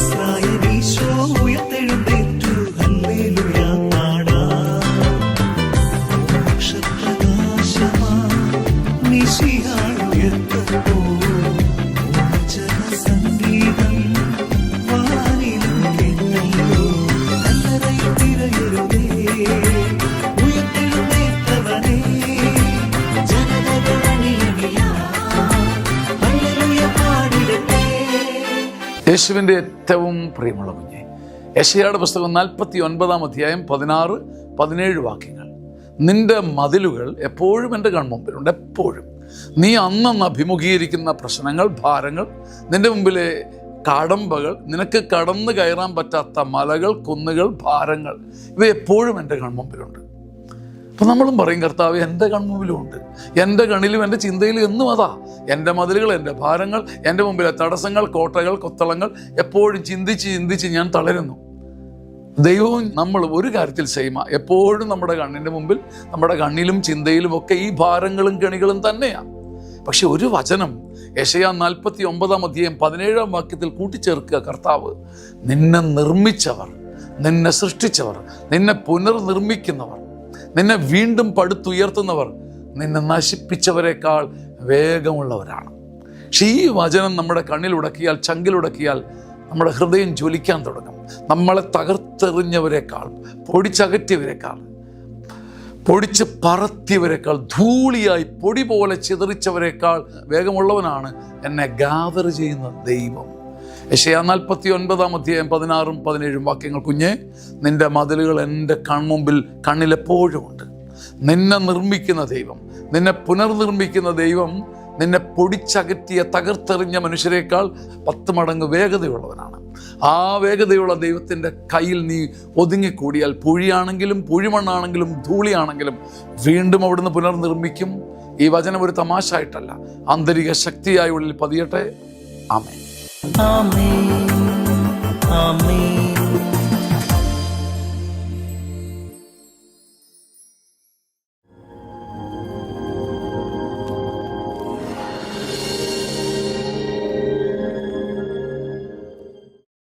നസ്രായനീശോ ഉയർത്തെഴുന്നേറ്റു, ഹല്ലേലൂയ പാടാം. മോക്ഷപ്രകാശമാ മിശിഹായ ഉയർത്തപ്പോ സംഗീതം വാനിലും കേട്ടല്ലോ. കല്ലറയിൽ തിരയരുതേ, ഉയർത്തെഴുന്നേറ്റവനേ, ജനതകൾ അണിയണിയാ, ഹല്ലേലൂയ പാടിടട്ടെ. യേശുവിൻ്റെ ഏറ്റവും പ്രിയമുള്ള കുഞ്ഞെ, യെശയ്യായുടെ പുസ്തകം 49 അധ്യായം 16-17 വാക്യങ്ങൾ. നിന്റെ മതിലുകൾ എപ്പോഴും എൻ്റെ കൺമുമ്പിലുണ്ട്. എപ്പോഴും നീ അന്നന്ന് അഭിമുഖീകരിക്കുന്ന പ്രശ്നങ്ങൾ, ഭാരങ്ങൾ, നിന്റെ മുമ്പിലെ കടമ്പകൾ, നിനക്ക് കടന്നു കയറാൻ പറ്റാത്ത മലകൾ, കുന്നുകൾ, ഭാരങ്ങൾ, ഇവ എപ്പോഴും എൻ്റെ കൺമുമ്പിലുണ്ട്. അപ്പം നമ്മളും പറയും, കർത്താവ് എൻ്റെ കൺമുമ്പിലുമുണ്ട്, എൻ്റെ കണ്ണിലും എൻ്റെ ചിന്തയിലും എന്നും അതാ. എൻ്റെ മതിലുകൾ, എൻ്റെ ഭാരങ്ങൾ, എൻ്റെ മുമ്പിലെ തടസ്സങ്ങൾ, കോട്ടകൾ, കൊത്തളങ്ങൾ എപ്പോഴും ചിന്തിച്ച് ചിന്തിച്ച് ഞാൻ തളരുന്നു. ദൈവവും നമ്മൾ ഒരു കാര്യത്തിൽ സെയിമ, എപ്പോഴും നമ്മുടെ കണ്ണിൻ്റെ മുമ്പിൽ, നമ്മുടെ കണ്ണിലും ചിന്തയിലും ഒക്കെ ഈ ഭാരങ്ങളും കെണികളും തന്നെയാണ്. പക്ഷെ ഒരു വചനം യെശയ്യാ 49 അധ്യായം 17 വാക്യത്തിൽ കൂട്ടിച്ചേർക്കുക, കർത്താവ് നിന്നെ നിർമ്മിച്ചവർ, നിന്നെ സൃഷ്ടിച്ചവർ, നിന്നെ പുനർനിർമ്മിക്കുന്നവർ, നിന്നെ വീണ്ടും പടുത്തുയർത്തുന്നവർ നിന്നെ നശിപ്പിച്ചവരെക്കാൾ വേഗമുള്ളവരാണ്. പക്ഷേ ഈ വചനം നമ്മുടെ കണ്ണിലുടക്കിയാൽ, ചങ്കിലുടക്കിയാൽ നമ്മുടെ ഹൃദയം ജ്വലിക്കാൻ തുടങ്ങും. നമ്മളെ തകർത്തെറിഞ്ഞവരെക്കാൾ, പൊടിച്ചകറ്റിയവരെക്കാൾ, പൊടിച്ച് പറത്തിയവരെക്കാൾ, ധൂളിയായി പൊടി പോലെ ചിതറിച്ചവരെക്കാൾ വേഗമുള്ളവനാണ് എന്നെ ഗാദർ ചെയ്യുന്ന ദൈവം. യെശയ്യാ 49 അധ്യായം 16-17 വാക്യങ്ങൾ. കുഞ്ഞെ, നിന്റെ മതിലുകൾ എൻ്റെ കൺമുമ്പിൽ, കണ്ണിലെപ്പോഴും ഉണ്ട്. നിന്നെ നിർമ്മിക്കുന്ന ദൈവം, നിന്നെ പുനർനിർമ്മിക്കുന്ന ദൈവം, നിന്നെ പൊടിച്ചകറ്റിയ തകർത്തെറിഞ്ഞ മനുഷ്യരെക്കാൾ 10 മടങ്ങ് വേഗതയുള്ളവനാണ്. ആ വേഗതയുള്ള ദൈവത്തിൻ്റെ കയ്യിൽ നീ ഒതുങ്ങിക്കൂടിയാൽ, പുഴിയാണെങ്കിലും പുഴിമണ്ണാണെങ്കിലും ധൂളിയാണെങ്കിലും വീണ്ടും അവിടുന്ന് പുനർനിർമ്മിക്കും. ഈ വചനം ഒരു തമാശ ആയിട്ടല്ല, ആന്തരിക ശക്തിയായി ഉള്ളിൽ പതിയട്ടെ. ആമേൻ. ആമേൻ. ആമേൻ.